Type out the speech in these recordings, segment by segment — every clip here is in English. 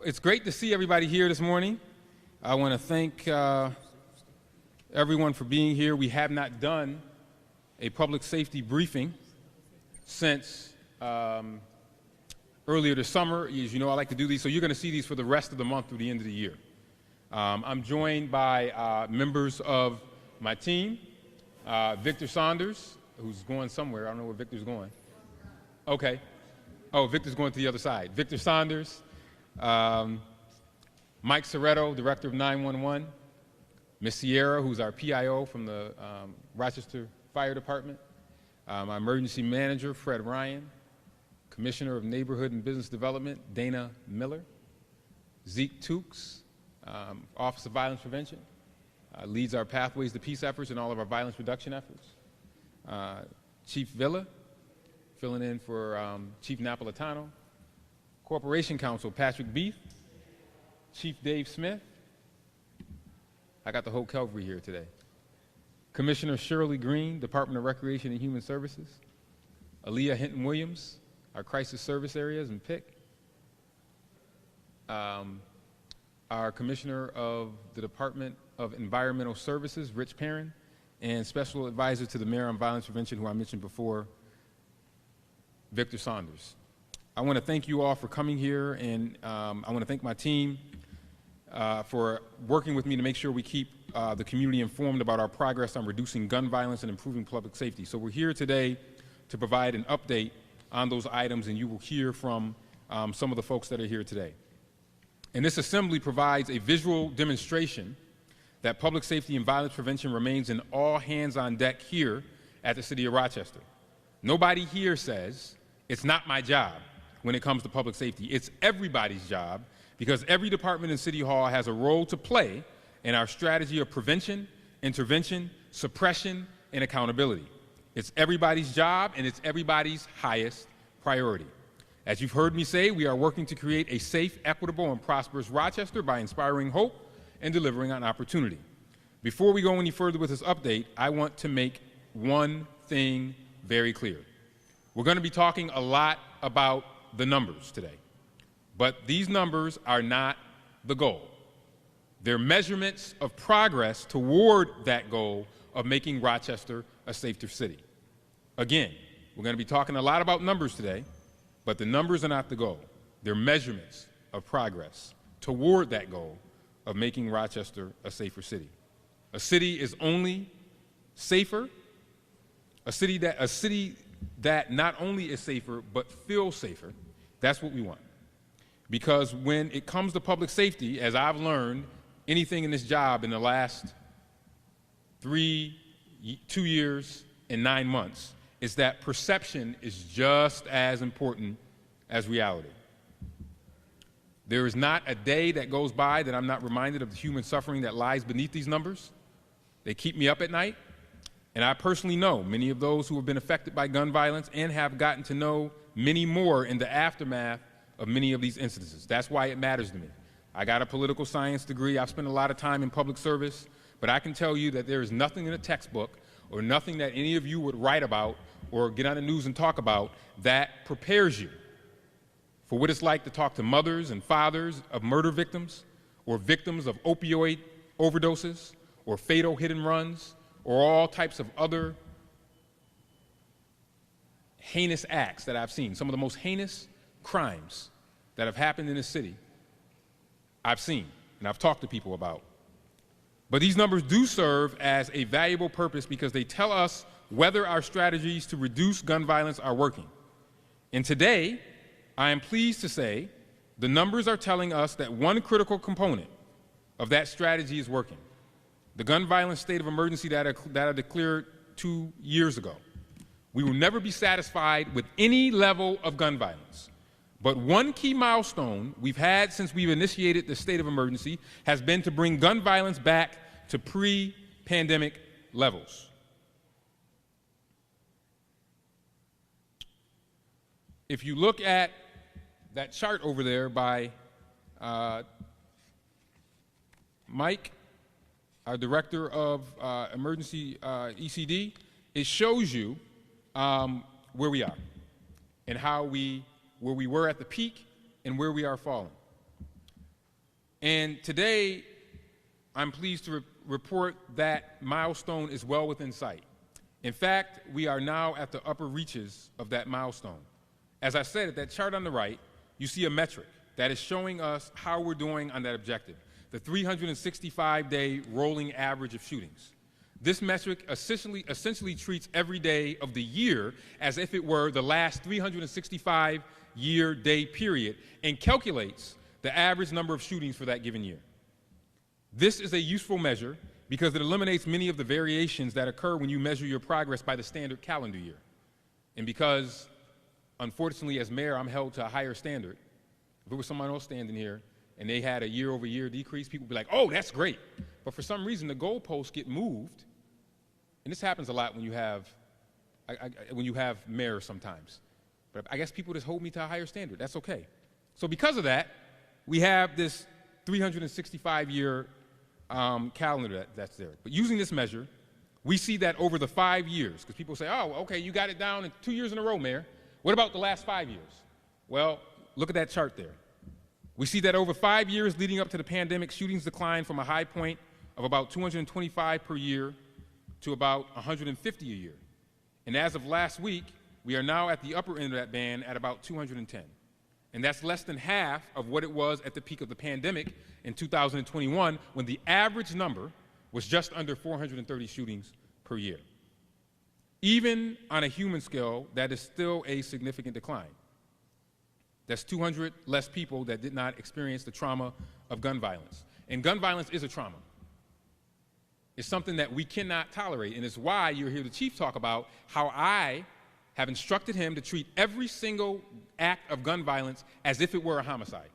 It's great to see everybody here this morning. I want to thank everyone for being here. We have not done a public safety briefing since earlier this summer. As you know, I like to do these, so you're going to see these for the rest of the month through the end of the year. I'm joined by members of my team, Victor Saunders, who's going somewhere. I don't know where Victor's going. Okay. Oh, Victor's going to the other side. Victor Saunders. Mike Soretto, Director of 911, Ms. Sierra, who's our PIO from the Rochester Fire Department, my emergency manager, Fred Ryan, Commissioner of Neighborhood and Business Development, Dana Miller, Zeke Tukes, Office of Violence Prevention, leads our Pathways to Peace efforts and all of our violence reduction efforts, Chief Villa, filling in for Chief Napolitano, Corporation Counsel Patrick Beef, Chief Dave Smith. I got the whole Calvary here today. Commissioner Shirley Green, Department of Recreation and Human Services. Aaliyah Hinton-Williams, our crisis service areas and PIC. Our Commissioner of the Department of Environmental Services, Rich Perrin, and Special Advisor to the Mayor on Violence Prevention, who I mentioned before, Victor Saunders. I want to thank you all for coming here, and I want to thank my team for working with me to make sure we keep the community informed about our progress on reducing gun violence and improving public safety. So we're here today to provide an update on those items, and you will hear from some of the folks that are here today. And this assembly provides a visual demonstration that public safety and violence prevention remains an all hands on deck here at the City of Rochester. Nobody here says, it's not my job. When it comes to public safety, it's everybody's job, because every department in City Hall has a role to play in our strategy of prevention, intervention, suppression, and accountability. It's everybody's job, and it's everybody's highest priority. As you've heard me say, we are working to create a safe, equitable, and prosperous Rochester by inspiring hope and delivering on opportunity. Before we go any further with this update, I want to make one thing very clear. We're going to be talking a lot about the numbers today, but these numbers are not the goal. They're measurements of progress toward that goal of making Rochester a safer city. Again, we're going to be talking a lot about numbers today, but the numbers are not the goal. They're measurements of progress toward that goal of making Rochester a safer city. A city is only safer, a city that not only is safer, but feels safer. That's what we want. Because when it comes to public safety, as I've learned anything in this job in the last 2 years and 9 months, is that perception is just as important as reality. There is not a day that goes by that I'm not reminded of the human suffering that lies beneath these numbers. They keep me up at night. And I personally know many of those who have been affected by gun violence and have gotten to know many more in the aftermath of many of these incidences. That's why it matters to me. I got a political science degree. I've spent a lot of time in public service, but I can tell you that there is nothing in a textbook or nothing that any of you would write about or get on the news and talk about that prepares you for what it's like to talk to mothers and fathers of murder victims or victims of opioid overdoses or fatal hit and runs or all types of other heinous acts that I've seen. Some of the most heinous crimes that have happened in this city, I've seen and I've talked to people about. But these numbers do serve as a valuable purpose because they tell us whether our strategies to reduce gun violence are working. And today, I am pleased to say the numbers are telling us that one critical component of that strategy is working. The gun violence state of emergency that I declared 2 years ago. We will never be satisfied with any level of gun violence. But one key milestone we've had since we've initiated the state of emergency has been to bring gun violence back to pre-pandemic levels. If you look at that chart over there by Mike, our Director of Emergency ECD, it shows you where we are and where we were at the peak and where we are falling. And today, I'm pleased to report that milestone is well within sight. In fact, we are now at the upper reaches of that milestone. As I said, at that chart on the right, you see a metric that is showing us how we're doing on that objective, the 365-day rolling average of shootings. This metric essentially treats every day of the year as if it were the last 365-year day period and calculates the average number of shootings for that given year. This is a useful measure because it eliminates many of the variations that occur when you measure your progress by the standard calendar year. And because, unfortunately, as mayor, I'm held to a higher standard. If it was someone else standing here and they had a year-over-year decrease, people would be like, oh, that's great. But for some reason, the goalposts get moved. And this happens a lot when you have mayors sometimes. But I guess people just hold me to a higher standard. That's okay. So because of that, we have this 365-year calendar that's there. But using this measure, we see that over the 5 years, because people say, oh, okay, you got it down in 2 years in a row, Mayor. What about the last 5 years? Well, look at that chart there. We see that over 5 years leading up to the pandemic, shootings declined from a high point of about 225 per year to about 150 a year. And as of last week, we are now at the upper end of that band at about 210. And that's less than half of what it was at the peak of the pandemic in 2021, when the average number was just under 430 shootings per year. Even on a human scale, that is still a significant decline. That's 200 less people that did not experience the trauma of gun violence. And gun violence is a trauma. It's something that we cannot tolerate, and it's why you'll hear the chief talk about how I have instructed him to treat every single act of gun violence as if it were a homicide.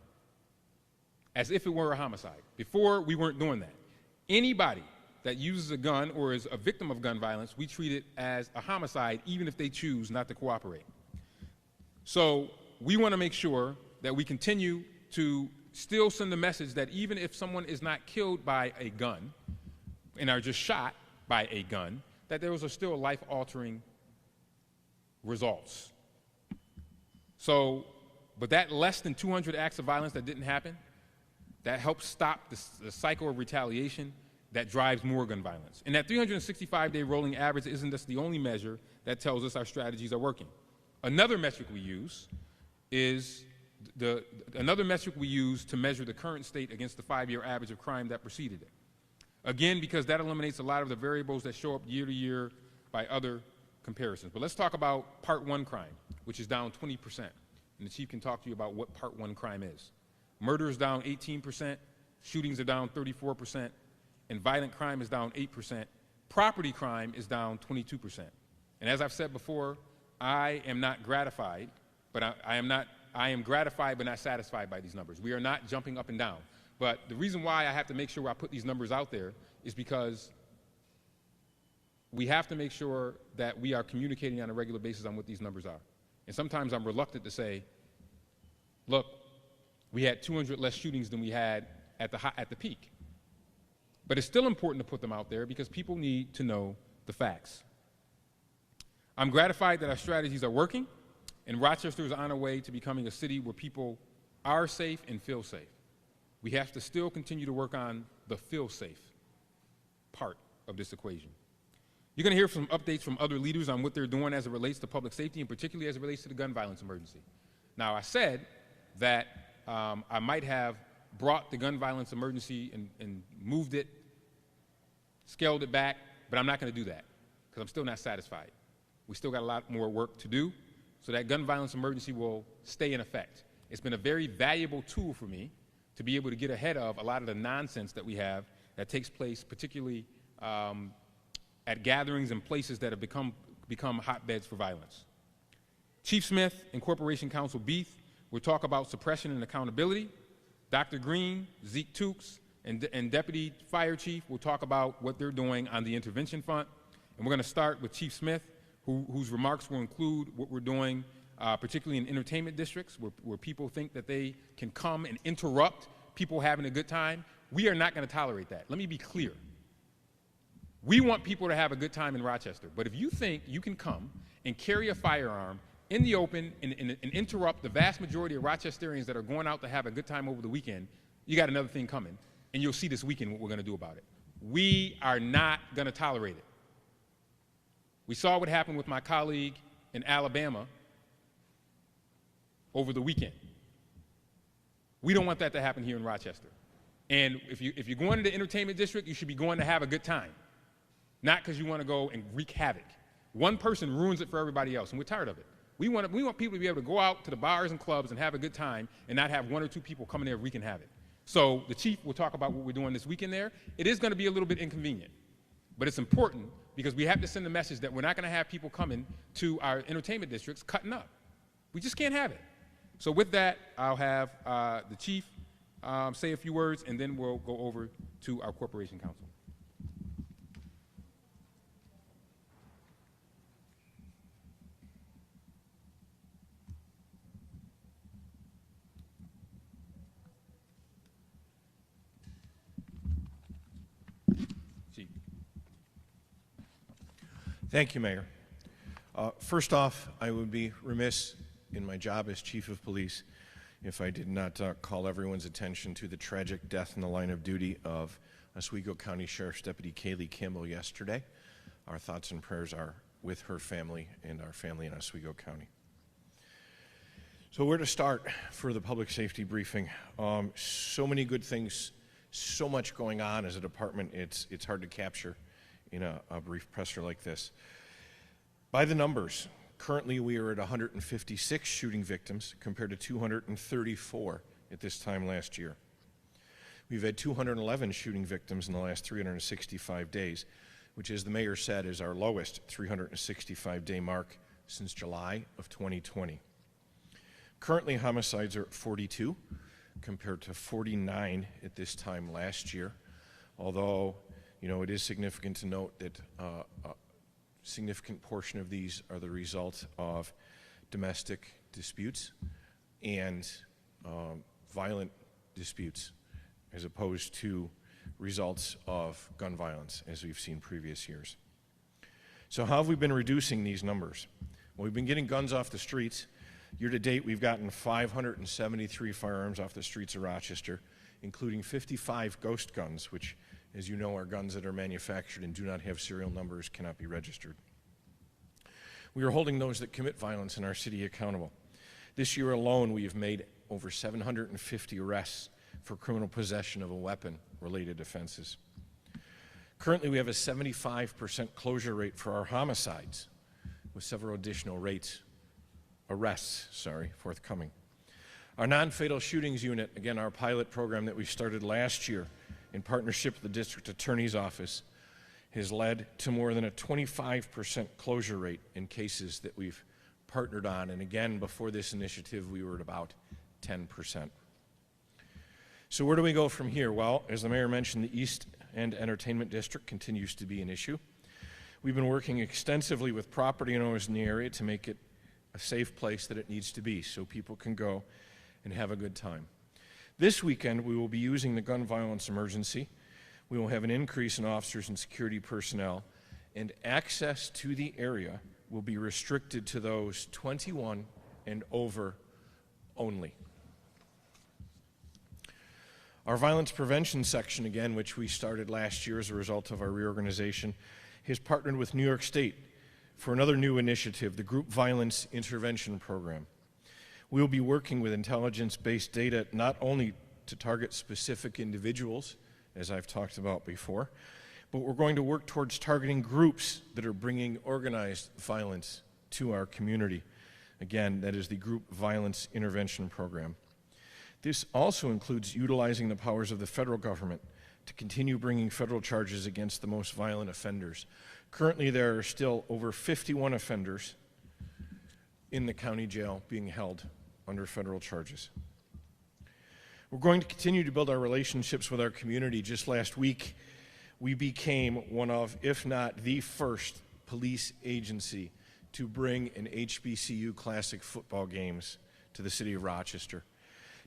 As if it were a homicide. Before, we weren't doing that. Anybody that uses a gun or is a victim of gun violence, we treat it as a homicide, even if they choose not to cooperate. So we want to make sure that we continue to still send the message that even if someone is not killed by a gun and are just shot by a gun, that those are still life-altering results. So, but that less than 200 acts of violence that didn't happen, that helps stop the cycle of retaliation that drives more gun violence. And that 365-day rolling average isn't just the only measure that tells us our strategies are working. Another metric we use is to measure the current state against the 5-year average of crime that preceded it. Again, because that eliminates a lot of the variables that show up year to year by other comparisons. But let's talk about Part 1 crime, which is down 20%. And the chief can talk to you about what Part 1 crime is. Murder is down 18%, shootings are down 34%, and violent crime is down 8%. Property crime is down 22%. And as I've said before, I am not gratified, but I am gratified but not satisfied by these numbers. We are not jumping up and down. But the reason why I have to make sure I put these numbers out there is because we have to make sure that we are communicating on a regular basis on what these numbers are. And sometimes I'm reluctant to say, look, we had 200 less shootings than we had at the peak. But it's still important to put them out there because people need to know the facts. I'm gratified that our strategies are working, and Rochester is on our way to becoming a city where people are safe and feel safe. We have to still continue to work on the feel safe part of this equation. You're going to hear some updates from other leaders on what they're doing as it relates to public safety, and particularly as it relates to the gun violence emergency. Now, I said that I might have brought the gun violence emergency and moved it, scaled it back, but I'm not going to do that because I'm still not satisfied. We still got a lot more work to do, so that gun violence emergency will stay in effect. It's been a very valuable tool for me to be able to get ahead of a lot of the nonsense that we have that takes place, particularly at gatherings and places that have become hotbeds for violence. Chief Smith and Corporation Counsel Beath will talk about suppression and accountability. Dr. Green, Zeke Tukes, and Deputy Fire Chief will talk about what they're doing on the intervention front. And we're going to start with Chief Smith, whose remarks will include what we're doing, particularly in entertainment districts, where people think that they can come and interrupt people having a good time. We are not going to tolerate that. Let me be clear. We want people to have a good time in Rochester, but if you think you can come and carry a firearm in the open and interrupt the vast majority of Rochesterians that are going out to have a good time over the weekend, you got another thing coming, and you'll see this weekend what we're going to do about it. We are not going to tolerate it. We saw what happened with my colleague in Alabama over the weekend. We don't want that to happen here in Rochester. And if you're going to the entertainment district, you should be going to have a good time, not because you want to go and wreak havoc. One person ruins it for everybody else, and we're tired of it. We want people to be able to go out to the bars and clubs and have a good time and not have one or two people coming there wreaking havoc. So the chief will talk about what we're doing this weekend there. It is going to be a little bit inconvenient, but it's important because we have to send a message that we're not going to have people coming to our entertainment districts cutting up. We just can't have it. So with that, I'll have the chief say a few words, and then we'll go over to our corporation council. Chief. Thank you, Mayor. First off, I would be remiss in my job as Chief of Police if I did not call everyone's attention to the tragic death in the line of duty of Oswego County Sheriff's Deputy Kaylee Campbell yesterday. Our thoughts and prayers are with her family and our family in Oswego County. So where to start for the public safety briefing? So many good things, so much going on as a department, it's hard to capture in a brief presser like this. By the numbers, currently we are at 156 shooting victims compared to 234 at this time last year. We've had 211 shooting victims in the last 365 days, which, as the mayor said, is our lowest 365-day mark since July of 2020. Currently, homicides are at 42 compared to 49 at this time last year, although, you know, it is significant to note that a significant portion of these are the result of domestic disputes and violent disputes, as opposed to results of gun violence, as we've seen previous years. So how have we been reducing these numbers? Well, we've been getting guns off the streets. Year to date, we've gotten 573 firearms off the streets of Rochester, including 55 ghost guns, which, as you know, are guns that are manufactured and do not have serial numbers, cannot be registered. We are holding those that commit violence in our city accountable. This year alone, we have made over 750 arrests for criminal possession of a weapon-related offenses. Currently, we have a 75% closure rate for our homicides, with several additional arrests forthcoming. Our non-fatal shootings unit, again, our pilot program that we started last year in partnership with the district attorney's office, has led to more than a 25% closure rate in cases that we've partnered on. And again, before this initiative, we were at about 10%. So where do we go from here? Well, as the mayor mentioned, the East End Entertainment District continues to be an issue. We've been working extensively with property owners in the area to make it a safe place that it needs to be so people can go and have a good time. This weekend, we will be using the gun violence emergency. We will have an increase in officers and security personnel, and access to the area will be restricted to those 21 and over only. Our violence prevention section, again, which we started last year as a result of our reorganization, has partnered with New York State for another new initiative, the Group Violence Intervention Program. We will be working with intelligence-based data not only to target specific individuals, as I've talked about before, but we're going to work towards targeting groups that are bringing organized violence to our community. Again, that is the Group Violence Intervention Program. This also includes utilizing the powers of the federal government to continue bringing federal charges against the most violent offenders. Currently, there are still over 51 offenders in the county jail being held under federal charges. We're going to continue to build our relationships with our community. Just last week, we became one of, if not the first, police agency to bring an HBCU Classic football games to the city of Rochester.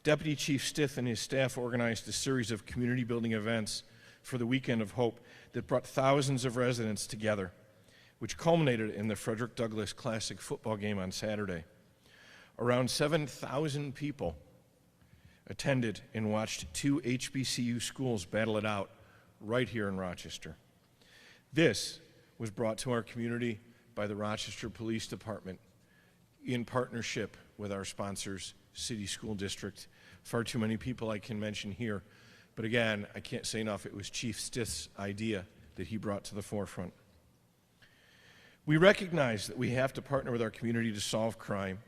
Deputy Chief Stith and his staff organized a series of community building events for the Weekend of Hope that brought thousands of residents together, which culminated in the Frederick Douglass Classic football game on Saturday. Around 7,000 people attended and watched 2 HBCU schools battle it out right here in Rochester. This was brought to our community by the Rochester Police Department in partnership with our sponsors, City School District. Far too many people I can mention here, but again, I can't say enough, it was Chief Stith's idea that he brought to the forefront. We recognize that we have to partner with our community to solve crime,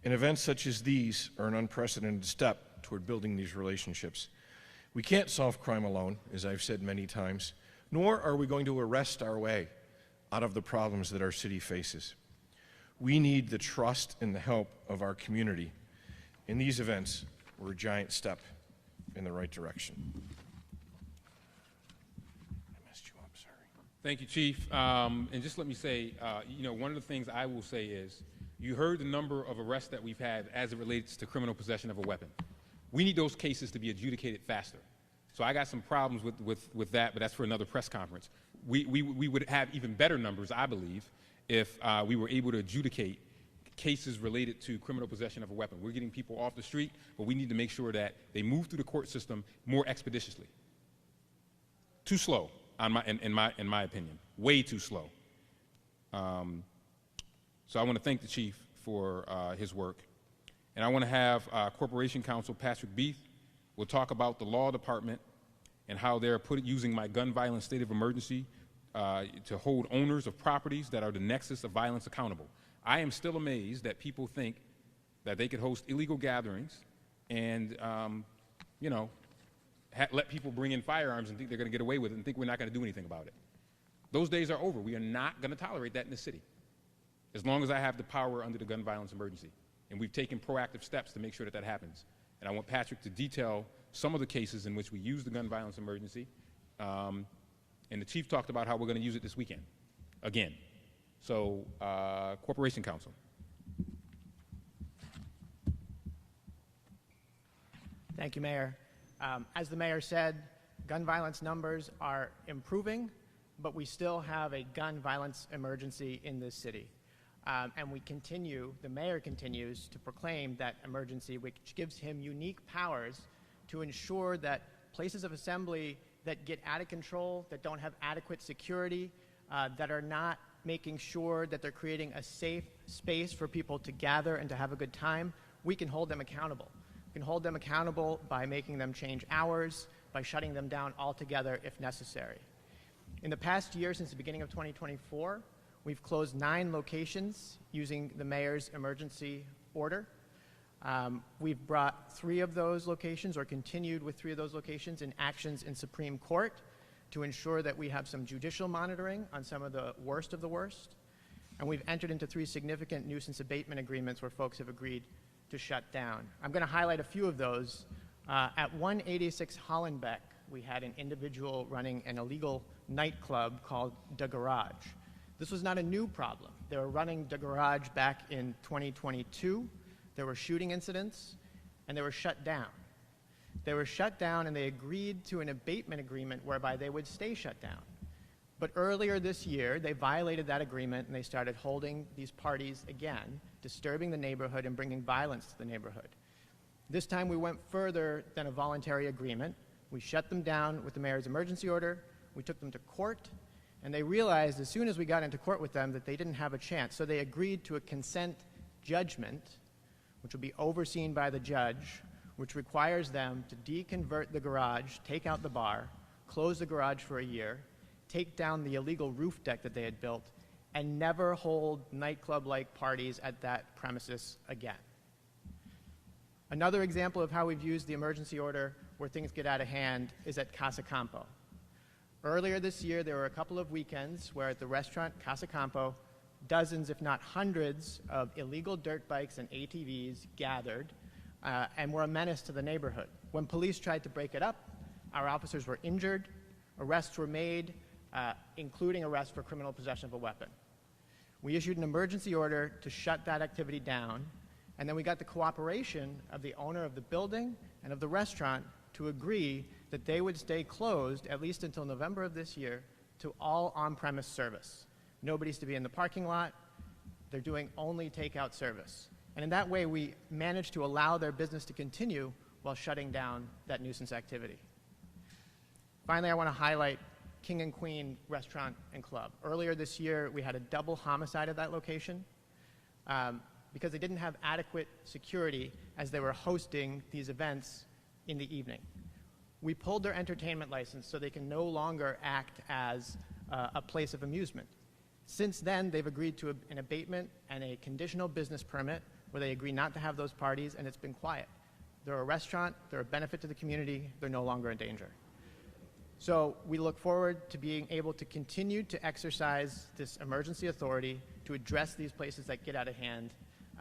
and events such as these are an unprecedented step toward building these relationships. We can't solve crime alone, as I've said many times, nor are we going to arrest our way out of the problems that our city faces. We need the trust and the help of our community, and these events were a giant step in the right direction. I messed you up, sorry. Thank you, Chief. And just let me say, one of the things I will say is, you heard the number of arrests that we've had as it relates to criminal possession of a weapon. We need those cases to be adjudicated faster. So I got some problems with that, but that's for another press conference. We would have even better numbers, I believe, if we were able to adjudicate cases related to criminal possession of a weapon. We're getting people off the street, but we need to make sure that they move through the court system more expeditiously. Too slow, in my opinion, way too slow. So I want to thank the Chief for his work. And I want to have Corporation Counsel Patrick Beath will talk about the law department and how they're using my gun violence state of emergency to hold owners of properties that are the nexus of violence accountable. I am still amazed that people think that they could host illegal gatherings and, let people bring in firearms and think they're going to get away with it and think we're not going to do anything about it. Those days are over. We are not going to tolerate that in the city, as long as I have the power under the gun violence emergency. And we've taken proactive steps to make sure that that happens. And I want Patrick to detail some of the cases in which we use the gun violence emergency. And the Chief talked about how we're going to use it this weekend, again. So, Corporation Counsel. Thank you, Mayor. As the Mayor said, gun violence numbers are improving, but we still have a gun violence emergency in this city. And the Mayor continues to proclaim that emergency, which gives him unique powers to ensure that places of assembly that get out of control, that don't have adequate security, that are not making sure that they're creating a safe space for people to gather and to have a good time, we can hold them accountable. We can hold them accountable by making them change hours, by shutting them down altogether if necessary. In the past year, since the beginning of 2024, we've closed 9 locations using the Mayor's emergency order. We've brought 3 of those locations, or continued with 3 of those locations, in actions in Supreme Court to ensure that we have some judicial monitoring on some of the worst. And we've entered into 3 significant nuisance abatement agreements where folks have agreed to shut down. I'm going to highlight a few of those. At 186 Hollenbeck, we had an individual running an illegal nightclub called The Garage. This was not a new problem. They were running The Garage back in 2022. There were shooting incidents, and they were shut down. They were shut down, and they agreed to an abatement agreement whereby they would stay shut down. But earlier this year, they violated that agreement, and they started holding these parties again, disturbing the neighborhood and bringing violence to the neighborhood. This time, we went further than a voluntary agreement. We shut them down with the Mayor's emergency order. We took them to court. And they realized as soon as we got into court with them that they didn't have a chance. So they agreed to a consent judgment, which will be overseen by the judge, which requires them to deconvert the garage, take out the bar, close the garage for a year, take down the illegal roof deck that they had built, and never hold nightclub-like parties at that premises again. Another example of how we've used the emergency order where things get out of hand is at Casa Campo. Earlier this year, there were a couple of weekends where at the restaurant Casa Campo, dozens, if not hundreds, of illegal dirt bikes and ATVs gathered and were a menace to the neighborhood. When police tried to break it up, our officers were injured, arrests were made, including arrests for criminal possession of a weapon. We issued an emergency order to shut that activity down, and then we got the cooperation of the owner of the building and of the restaurant to agree that they would stay closed, at least until November of this year, to all on-premise service. Nobody's to be in the parking lot. They're doing only takeout service. And in that way, we managed to allow their business to continue while shutting down that nuisance activity. Finally, I want to highlight King and Queen Restaurant and Club. Earlier this year, we had a double homicide at that location because they didn't have adequate security as they were hosting these events in the evening. We pulled their entertainment license so they can no longer act as a place of amusement. Since then, they've agreed to an abatement and a conditional business permit where they agree not to have those parties, and it's been quiet. They're a restaurant, they're a benefit to the community, they're no longer in danger. So we look forward to being able to continue to exercise this emergency authority to address these places that get out of hand.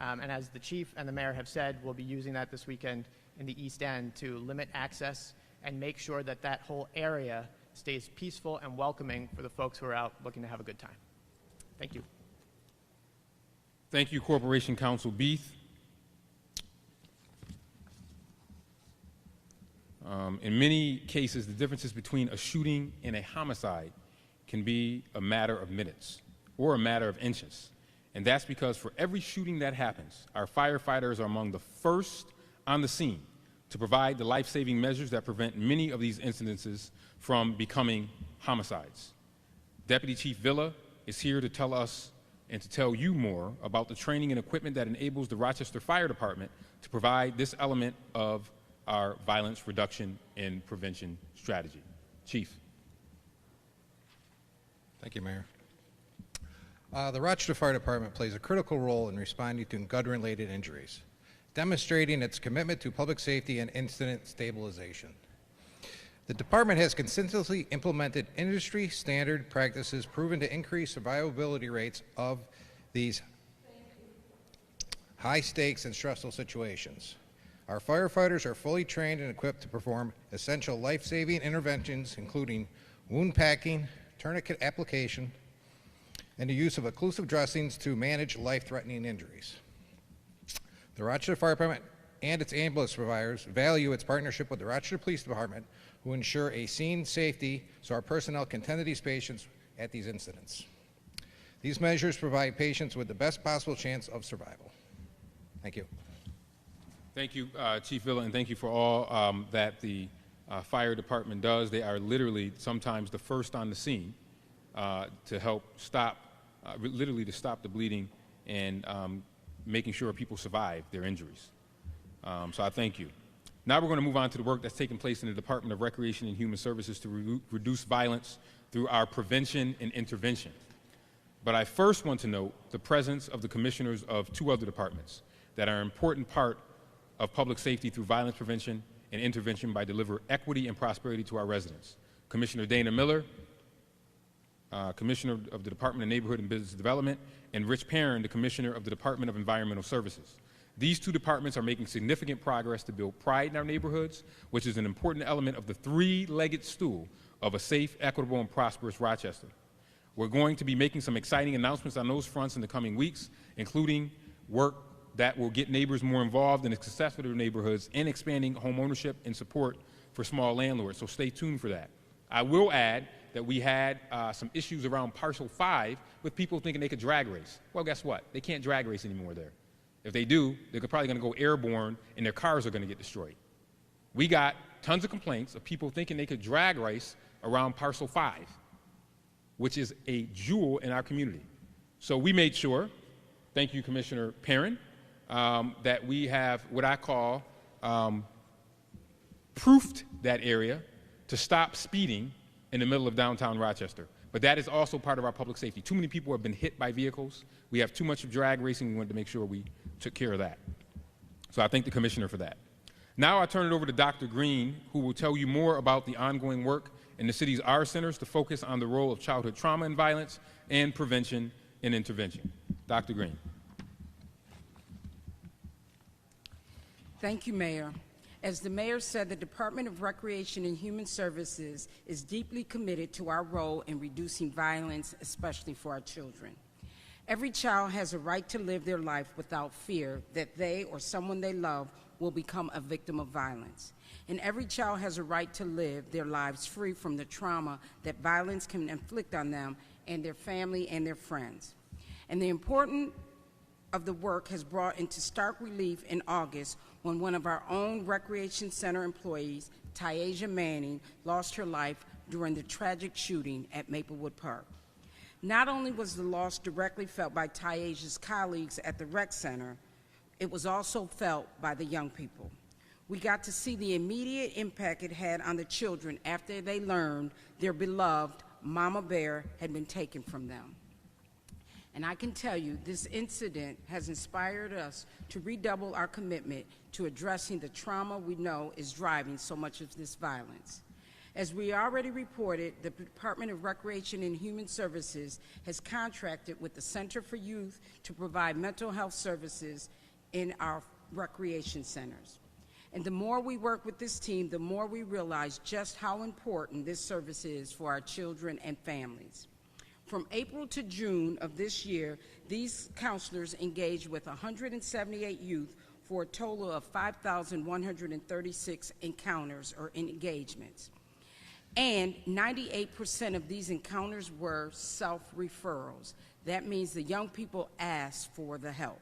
And as the chief and the mayor have said, we'll be using that this weekend in the East End to limit access and make sure that that whole area stays peaceful and welcoming for the folks who are out looking to have a good time. Thank you. Thank you, Corporation Counsel Beath. In many cases, the differences between a shooting and a homicide can be a matter of minutes or a matter of inches. And that's because for every shooting that happens, our firefighters are among the first on the scene to provide the life-saving measures that prevent many of these incidences from becoming homicides. Deputy Chief Villa is here to tell us and to tell you more about the training and equipment that enables the Rochester Fire Department to provide this element of our violence reduction and prevention strategy. Chief. Thank you, Mayor. The Rochester Fire Department plays a critical role in responding to gun-related injuries, demonstrating its commitment to public safety and incident stabilization. The department has consistently implemented industry-standard practices proven to increase survivability rates of these high-stakes and stressful situations. Our firefighters are fully trained and equipped to perform essential life-saving interventions, including wound packing, tourniquet application, and the use of occlusive dressings to manage life-threatening injuries. The Rochester Fire Department and its ambulance providers value its partnership with the Rochester Police Department, who ensure a scene safety so our personnel can tend to these patients at these incidents. These measures provide patients with the best possible chance of survival. Thank you. Thank you, Chief Villa, and thank you for all that the fire department does. They are literally sometimes the first on the scene to help stop, literally to stop the bleeding and making sure people survive their injuries. So I thank you. Now we're going to move on to the work that's taking place in the Department of Recreation and Human Services to reduce violence through our prevention and intervention. But I first want to note the presence of the commissioners of two other departments that are an important part of public safety through violence prevention and intervention by delivering equity and prosperity to our residents. Commissioner Dana Miller, Commissioner of the Department of Neighborhood and Business Development, and Rich Perrin, the Commissioner of the Department of Environmental Services. These two departments are making significant progress to build pride in our neighborhoods, which is an important element of the three-legged stool of a safe, equitable, and prosperous Rochester. We're going to be making some exciting announcements on those fronts in the coming weeks, including work that will get neighbors more involved in the success of their neighborhoods and expanding home ownership and support for small landlords, so stay tuned for that. I will add that we had some issues around Parcel 5 with people thinking they could drag race. Well, guess what? They can't drag race anymore there. If they do, they're probably going to go airborne and their cars are going to get destroyed. We got tons of complaints of people thinking they could drag race around Parcel 5, which is a jewel in our community. So we made sure, thank you, Commissioner Perrin, that we have what I call proofed that area to stop speeding in the middle of downtown Rochester. But that is also part of our public safety. Too many people have been hit by vehicles. We have too much of drag racing. We wanted to make sure we took care of that. So I thank the Commissioner for that. Now I turn it over to Dr. Green, who will tell you more about the ongoing work in the city's R centers to focus on the role of childhood trauma and violence and prevention and intervention. Dr. Green. Thank you, Mayor. As the Mayor said, the Department of Recreation and Human Services is deeply committed to our role in reducing violence, especially for our children. Every child has a right to live their life without fear that they or someone they love will become a victim of violence. And every child has a right to live their lives free from the trauma that violence can inflict on them and their family and their friends. And the importance of the work has brought into stark relief in August when one of our own Recreation Center employees, Tyasia Manning, lost her life during the tragic shooting at Maplewood Park. Not only was the loss directly felt by Tyasia's colleagues at the rec center, it was also felt by the young people. We got to see the immediate impact it had on the children after they learned their beloved Mama Bear had been taken from them. And I can tell you, this incident has inspired us to redouble our commitment to addressing the trauma we know is driving so much of this violence. As we already reported, the Department of Recreation and Human Services has contracted with the Center for Youth to provide mental health services in our recreation centers. And the more we work with this team, the more we realize just how important this service is for our children and families. From April to June of this year, these counselors engaged with 178 youth for a total of 5,136 encounters or engagements. And 98% of these encounters were self-referrals. That means the young people asked for the help.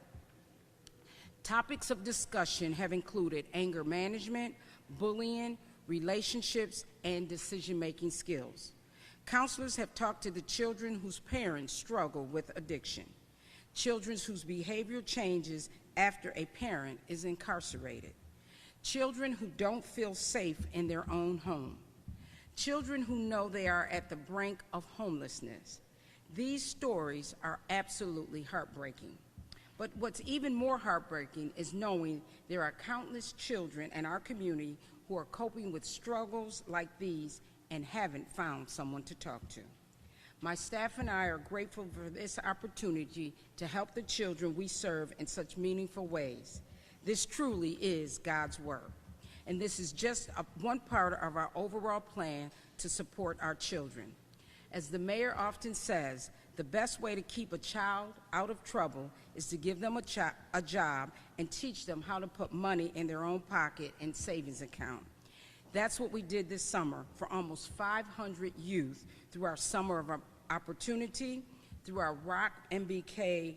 Topics of discussion have included anger management, bullying, relationships, and decision-making skills. Counselors have talked to the children whose parents struggle with addiction, children whose behavior changes after a parent is incarcerated, children who don't feel safe in their own home, children who know they are at the brink of homelessness. These stories are absolutely heartbreaking. But what's even more heartbreaking is knowing there are countless children in our community who are coping with struggles like these and haven't found someone to talk to. My staff and I are grateful for this opportunity to help the children we serve in such meaningful ways. This truly is God's work, and this is just one part of our overall plan to support our children. As the mayor often says, the best way to keep a child out of trouble is to give them a job and teach them how to put money in their own pocket and savings account. That's what we did this summer for almost 500 youth through our Summer of Opportunity, through our Rock MBK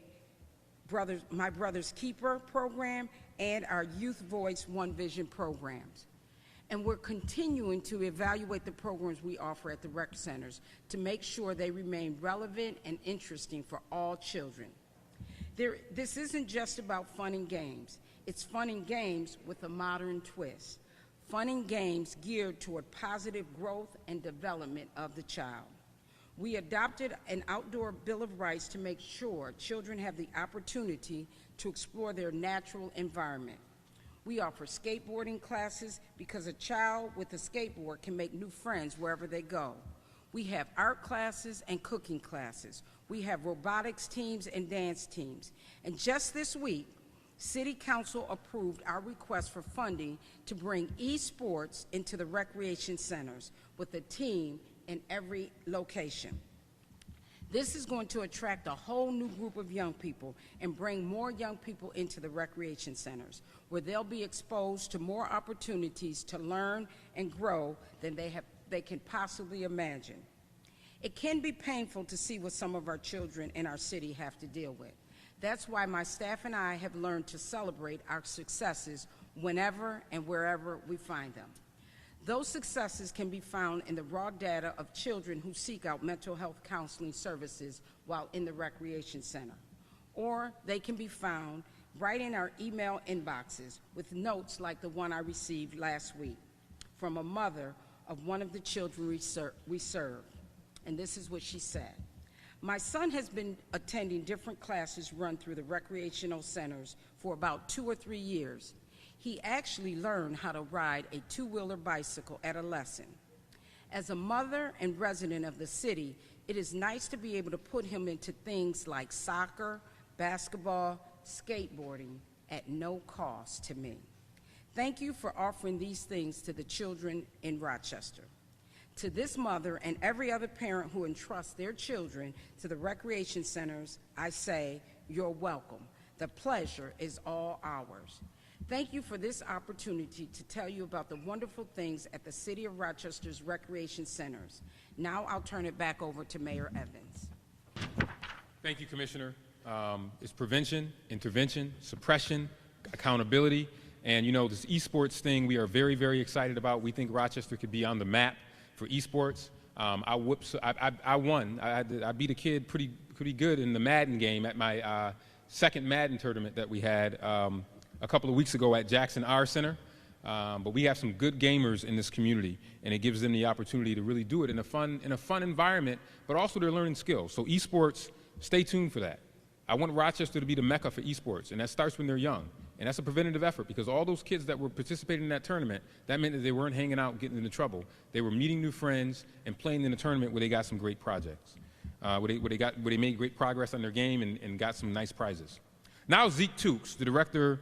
My Brother's Keeper program, and our Youth Voice One Vision programs. And we're continuing to evaluate the programs we offer at the rec centers to make sure they remain relevant and interesting for all children. This isn't just about fun and games. It's fun and games with a modern twist. Fun and games geared toward positive growth and development of the child. We adopted an outdoor Bill of Rights to make sure children have the opportunity to explore their natural environment. We offer skateboarding classes because a child with a skateboard can make new friends wherever they go. We have art classes and cooking classes. We have robotics teams and dance teams. And just this week, City Council approved our request for funding to bring esports into the recreation centers with a team in every location. This is going to attract a whole new group of young people and bring more young people into the recreation centers, where they'll be exposed to more opportunities to learn and grow than they can possibly imagine. It can be painful to see what some of our children in our city have to deal with. That's why my staff and I have learned to celebrate our successes whenever and wherever we find them. Those successes can be found in the raw data of children who seek out mental health counseling services while in the recreation center. Or they can be found right in our email inboxes with notes like the one I received last week from a mother of one of the children we serve. And this is what she said. My son has been attending different classes run through the recreational centers for about 2 or 3 years. He actually learned how to ride a two-wheeler bicycle at a lesson. As a mother and resident of the city, it is nice to be able to put him into things like soccer, basketball, skateboarding at no cost to me. Thank you for offering these things to the children in Rochester. To this mother and every other parent who entrusts their children to the recreation centers, I say, you're welcome. The pleasure is all ours. Thank you for this opportunity to tell you about the wonderful things at the City of Rochester's recreation centers. Now I'll turn it back over to Mayor Evans. Thank you, Commissioner. It's prevention, intervention, suppression, accountability, And you know, this esports thing we are very, very excited about. We think Rochester could be on the map for esports. I won. I beat a kid pretty good in the Madden game at my second Madden tournament that we had a couple of weeks ago at Jackson R Center. But we have some good gamers in this community, and it gives them the opportunity to really do it in a fun environment, but also they're learning skills. So esports, stay tuned for that. I want Rochester to be the mecca for esports, and that starts when they're young. And that's a preventative effort, because all those kids that were participating in that tournament, that meant that they weren't hanging out getting into trouble. They were meeting new friends and playing in a tournament where they got some great projects, where they made great progress on their game and got some nice prizes. Now Zeke Tukes, the director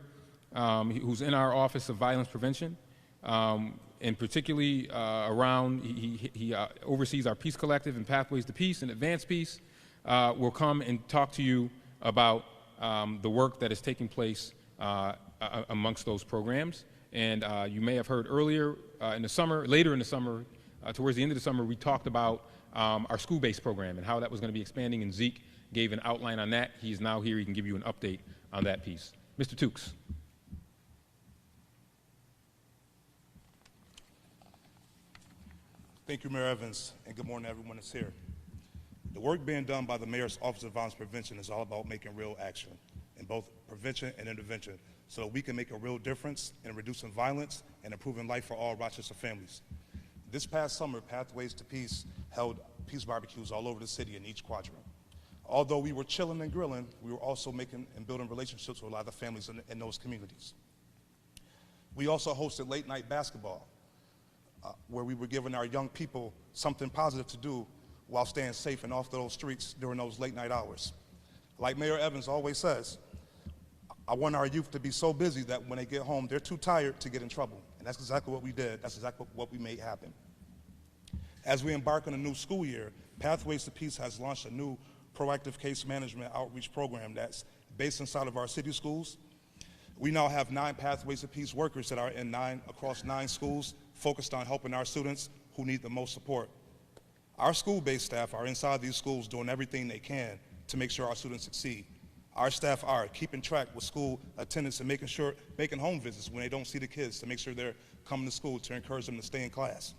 who's in our Office of Violence Prevention, and particularly around, he oversees our Peace Collective and Pathways to Peace and Advanced Peace, will come and talk to you about the work that is taking place amongst those programs. And you may have heard earlier in the summer, later in the summer, towards the end of the summer, we talked about our school-based program and how that was going to be expanding, and Zeke gave an outline on that. He is now here. He can give you an update on that piece. Mr. Tukes. Thank you, Mayor Evans, and good morning to everyone that's here. The work being done by the Mayor's Office of Violence Prevention is all about making real action in both prevention and intervention, so that we can make a real difference in reducing violence and improving life for all Rochester families. This past summer, Pathways to Peace held peace barbecues all over the city in each quadrant. Although we were chilling and grilling, we were also making and building relationships with a lot of families in those communities. We also hosted late night basketball, where we were giving our young people something positive to do while staying safe and off those streets during those late night hours. Like Mayor Evans always says, I want our youth to be so busy that when they get home, they're too tired to get in trouble. And that's exactly what we did. That's exactly what we made happen. As we embark on a new school year, Pathways to Peace has launched a new proactive case management outreach program that's based inside of our city schools. We now have 9 Pathways to Peace workers that are across 9 schools, focused on helping our students who need the most support. Our school-based staff are inside these schools doing everything they can to make sure our students succeed. Our staff are keeping track with school attendance and making home visits when they don't see the kids to make sure they're coming to school to encourage them to stay in class.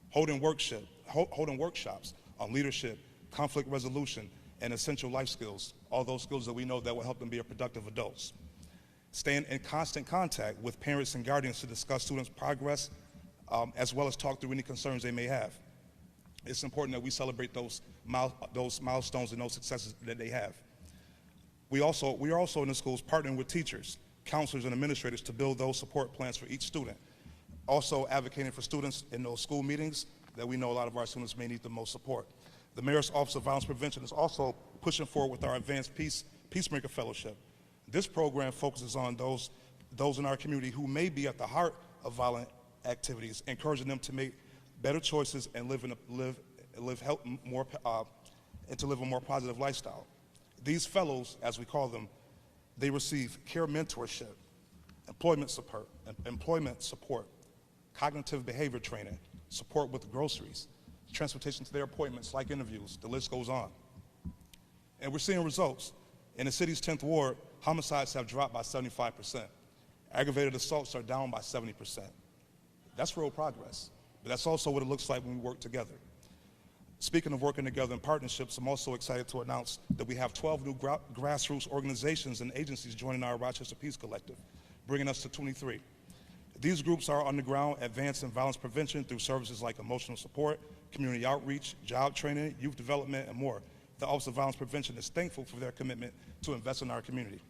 Holding workshops on leadership, conflict resolution, and essential life skills, all those skills that we know that will help them be productive adults. Staying in constant contact with parents and guardians to discuss students' progress, as well as talk through any concerns they may have. It's important that we celebrate those milestones and those successes that they have. We are also in the schools partnering with teachers, counselors, and administrators to build those support plans for each student. Also advocating for students in those school meetings that we know a lot of our students may need the most support. The Mayor's Office of Violence Prevention is also pushing forward with our Advanced Peacemaker Fellowship. This program focuses on those in our community who may be at the heart of violent activities, encouraging them to make better choices and live a more positive lifestyle. These fellows, as we call them, they receive care mentorship, employment support, cognitive behavior training, support with groceries, transportation to their appointments like interviews, the list goes on. And we're seeing results. In the city's 10th ward, homicides have dropped by 75%. Aggravated assaults are down by 70%. That's real progress, but that's also what it looks like when we work together. Speaking of working together in partnerships, I'm also excited to announce that we have 12 new grassroots organizations and agencies joining our Rochester Peace Collective, bringing us to 23. These groups are on the ground advancing violence prevention through services like emotional support, community outreach, job training, youth development, and more. The Office of Violence Prevention is thankful for their commitment to invest in our community.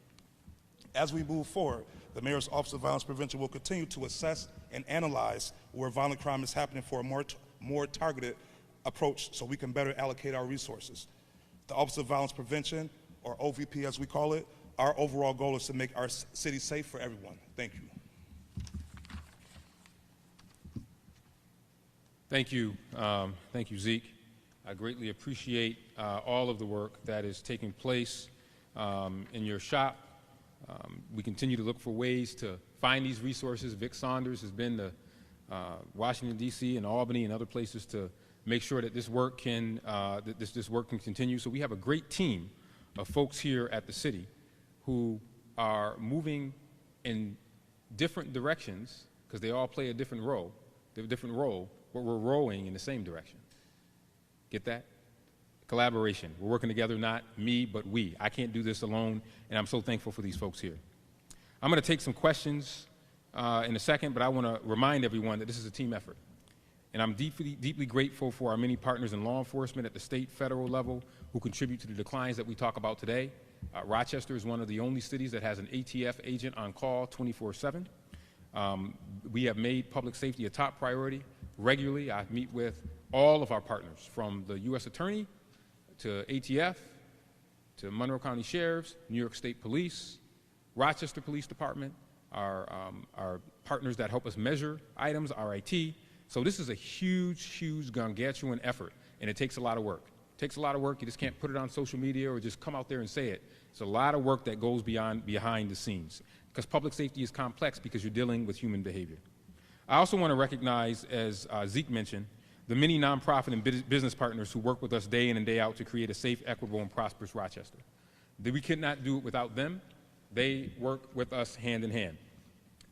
As we move forward, the Mayor's Office of Violence Prevention will continue to assess and analyze where violent crime is happening for a more targeted approach so we can better allocate our resources. The Office of Violence Prevention, or OVP as we call it, our overall goal is to make our city safe for everyone. Thank you. Thank you. Thank you, Zeke. I greatly appreciate all of the work that is taking place in your shop. We continue to look for ways to find these resources. Vic Saunders has been to Washington, D.C. and Albany and other places to make sure that this work can this work can continue. So we have a great team of folks here at the city who are moving in different directions, because they all play a different role, but we're rowing in the same direction. Get that? Collaboration. We're working together, not me, but we. I can't do this alone, and I'm so thankful for these folks here. I'm going to take some questions in a second, but I want to remind everyone that this is a team effort. And I'm deeply, deeply grateful for our many partners in law enforcement at the state, federal level who contribute to the declines that we talk about today. Rochester is one of the only cities that has an ATF agent on call 24/7. We have made public safety a top priority. Regularly, I meet with all of our partners, from the U.S. Attorney to ATF to Monroe County Sheriffs, New York State Police, Rochester Police Department, our partners that help us measure items, RIT. So this is a huge, huge, gargantuan effort, and it takes a lot of work. It takes a lot of work. You just can't put it on social media or just come out there and say it. It's a lot of work that goes behind the scenes, because public safety is complex because you're dealing with human behavior. I also want to recognize, as Zeke mentioned, the many nonprofit and business partners who work with us day in and day out to create a safe, equitable, and prosperous Rochester. We could not do it without them. They work with us hand in hand.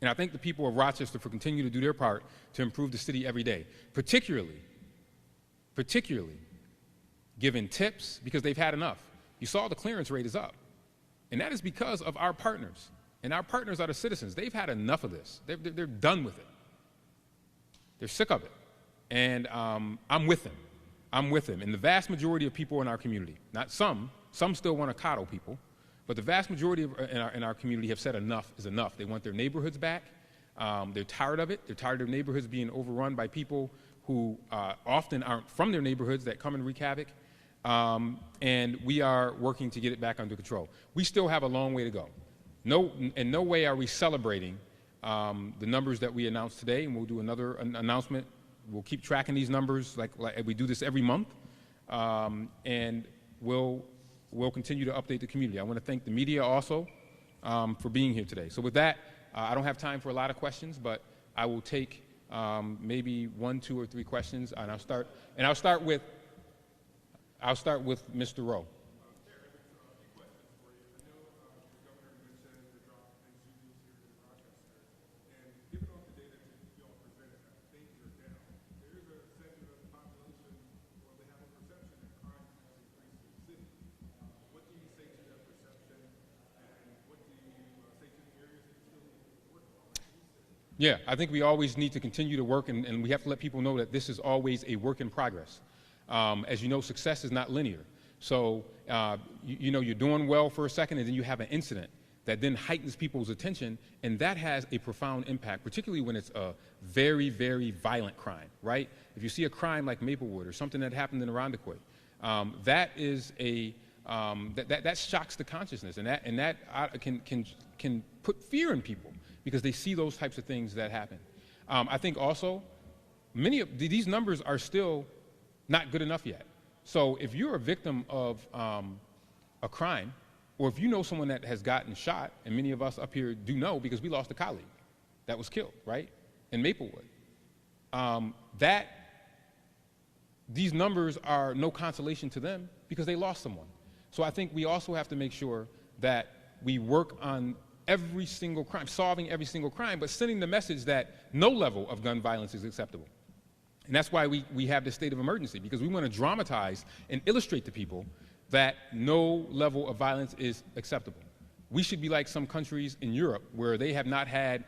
And I thank the people of Rochester for continuing to do their part to improve the city every day, particularly giving tips, because they've had enough. You saw the clearance rate is up. And that is because of our partners. And our partners are the citizens. They've had enough of this. They're done with it. They're sick of it. And I'm with them. I'm with them. And the vast majority of people in our community, not some still want to coddle people, but the vast majority in our community have said enough is enough. They want their neighborhoods back. They're tired of it. They're tired of neighborhoods being overrun by people who often aren't from their neighborhoods that come and wreak havoc. And we are working to get it back under control. We still have a long way to go. In no way are we celebrating the numbers that we announced today, and we'll do another announcement. We'll keep tracking these numbers like we do this every month, and we'll continue to update the community. I want to thank the media also for being here today. So with that, I don't have time for a lot of questions, but I will take maybe 1, 2, or 3 questions, and I'll start with Mr. Rowe. Yeah, I think we always need to continue to work, and we have to let people know that this is always a work in progress. As you know, success is not linear. So, you're doing well for a second, and then you have an incident that then heightens people's attention, and that has a profound impact, particularly when it's a very, very violent crime, right? If you see a crime like Maplewood or something that happened in Irondequoit, that is that shocks the consciousness, and that can put fear in people, because they see those types of things that happen. I think also many of these numbers are still not good enough yet. So if you're a victim of a crime, or if you know someone that has gotten shot, and many of us up here do know because we lost a colleague that was killed, right, in Maplewood, these numbers are no consolation to them because they lost someone. So I think we also have to make sure that we work on every single crime, solving every single crime, but sending the message that no level of gun violence is acceptable. And that's why we have this state of emergency, because we want to dramatize and illustrate to people that no level of violence is acceptable. We should be like some countries in Europe where they have not had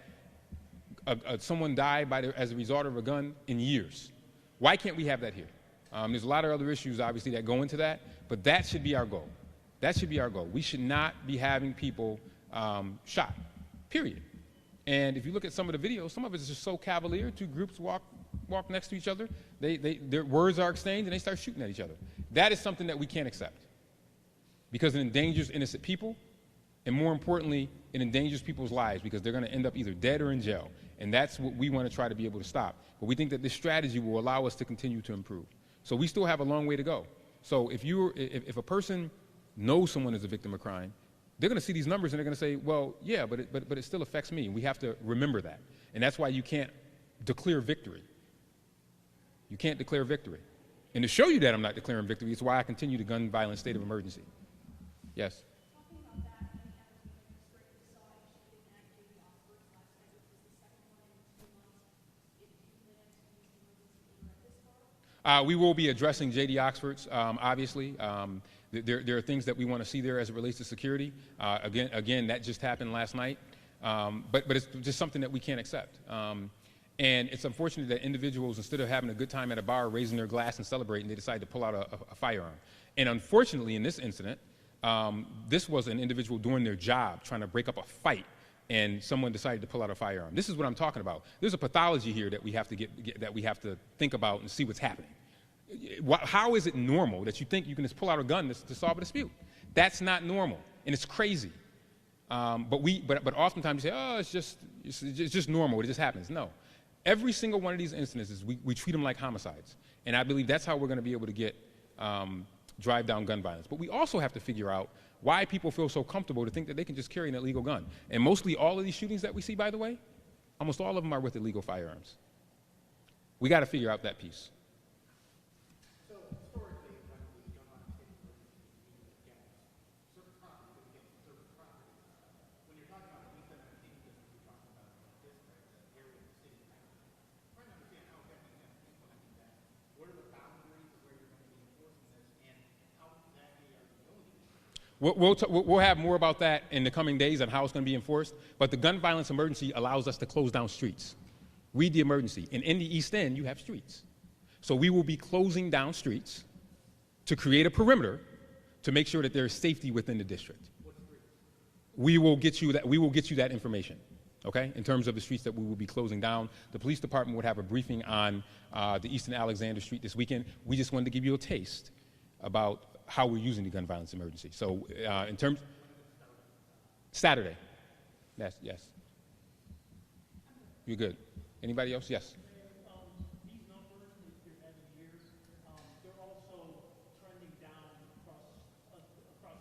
someone die as a result of a gun in years. Why can't we have that here? There's a lot of other issues, obviously, that go into that, but that should be our goal. That should be our goal. We should not be having people shot, period. And if you look at some of the videos, some of it is just so cavalier. Two groups walk next to each other. Their words are exchanged, and they start shooting at each other. That is something that we can't accept, because it endangers innocent people, and more importantly, it endangers people's lives, because they're going to end up either dead or in jail. And that's what we want to try to be able to stop. But we think that this strategy will allow us to continue to improve. So we still have a long way to go. So if a person knows someone is a victim of crime, they're going to see these numbers and they're going to say, well, yeah, but it still affects me. And we have to remember that. And that's why you can't declare victory. You can't declare victory. And to show you that I'm not declaring victory, it's why I continue the gun violence state of emergency. Yes? We will be addressing J.D. Oxford's, obviously. There are things that we want to see there as it relates to security. Again, that just happened last night. But it's just something that we can't accept. And it's unfortunate that individuals, instead of having a good time at a bar, raising their glass and celebrating, they decide to pull out a firearm. And unfortunately, in this incident, this was an individual doing their job, trying to break up a fight, and someone decided to pull out a firearm. This is what I'm talking about. There's a pathology here that we have to that we have to think about and see what's happening. How is it normal that you think you can just pull out a gun to solve a dispute? That's not normal, and it's crazy. But oftentimes you say, oh, it's just normal. It just happens. No. Every single one of these instances, we treat them like homicides. And I believe that's how we're going to be able to drive down gun violence. But we also have to figure out why people feel so comfortable to think that they can just carry an illegal gun. And mostly all of these shootings that we see, by the way, almost all of them are with illegal firearms. We got to figure out that piece. We'll have more about that in the coming days on how it's going to be enforced, but the gun violence emergency allows us to close down streets. Read the emergency. And in the East End, you have streets. So we will be closing down streets to create a perimeter to make sure that there is safety within the district. We will get you that information, okay, in terms of the streets that we will be closing down. The police department would have a briefing on the Eastern Alexander Street this weekend. We just wanted to give you a taste about how we're using the gun violence emergency. So in terms, Saturday. Yes. You're good. Anybody else? Yes. These numbers that you're having here, they're also trending down across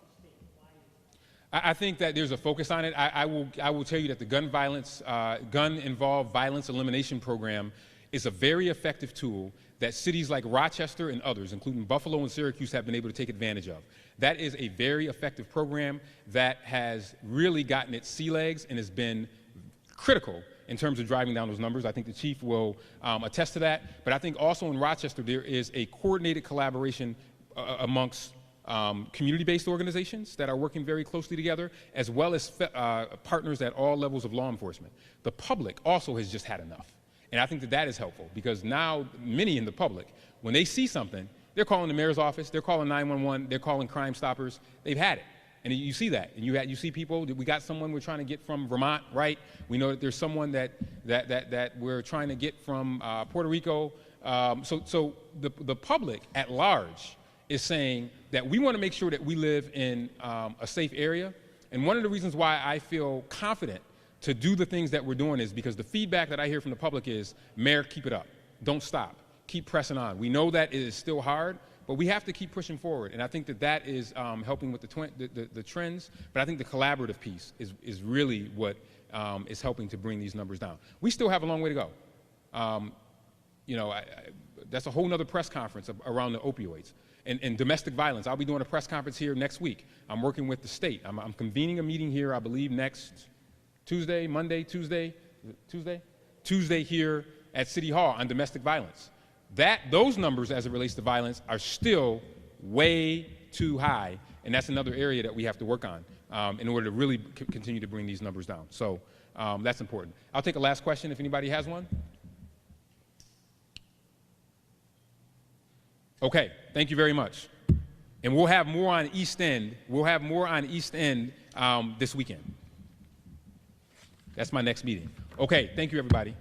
the state. Why is that? I think that there's a focus on it. I will tell you that the gun-involved violence elimination program is a very effective tool that cities like Rochester and others, including Buffalo and Syracuse, have been able to take advantage of. That is a very effective program that has really gotten its sea legs and has been critical in terms of driving down those numbers. I think the chief will attest to that. But I think also in Rochester, there is a coordinated collaboration amongst community-based organizations that are working very closely together, as well as partners at all levels of law enforcement. The public also has just had enough. And I think that that is helpful, because now many in the public, when they see something, they're calling the mayor's office, they're calling 911, they're calling Crime Stoppers. They've had it. And you see that. And you see people, we got someone we're trying to get from Vermont, right? We know that there's someone that we're trying to get from Puerto Rico. So the public at large is saying that we want to make sure that we live in a safe area. And one of the reasons why I feel confident to do the things that we're doing is because the feedback that I hear from the public is, Mayor, keep it up. Don't stop. Keep pressing on. We know that it is still hard, but we have to keep pushing forward. And I think that that is helping with the trends, but I think the collaborative piece is really what is helping to bring these numbers down. We still have a long way to go. That's a whole nother press conference around the opioids. And domestic violence. I'll be doing a press conference here next week. I'm working with the state. I'm convening a meeting here, I believe, next Tuesday here at City Hall on domestic violence. Those numbers as it relates to violence are still way too high, and that's another area that we have to work on in order to really continue to bring these numbers down. So that's important. I'll take a last question if anybody has one. Okay, thank you very much. And we'll have more on East End. This weekend. That's my next meeting. Okay, thank you, everybody.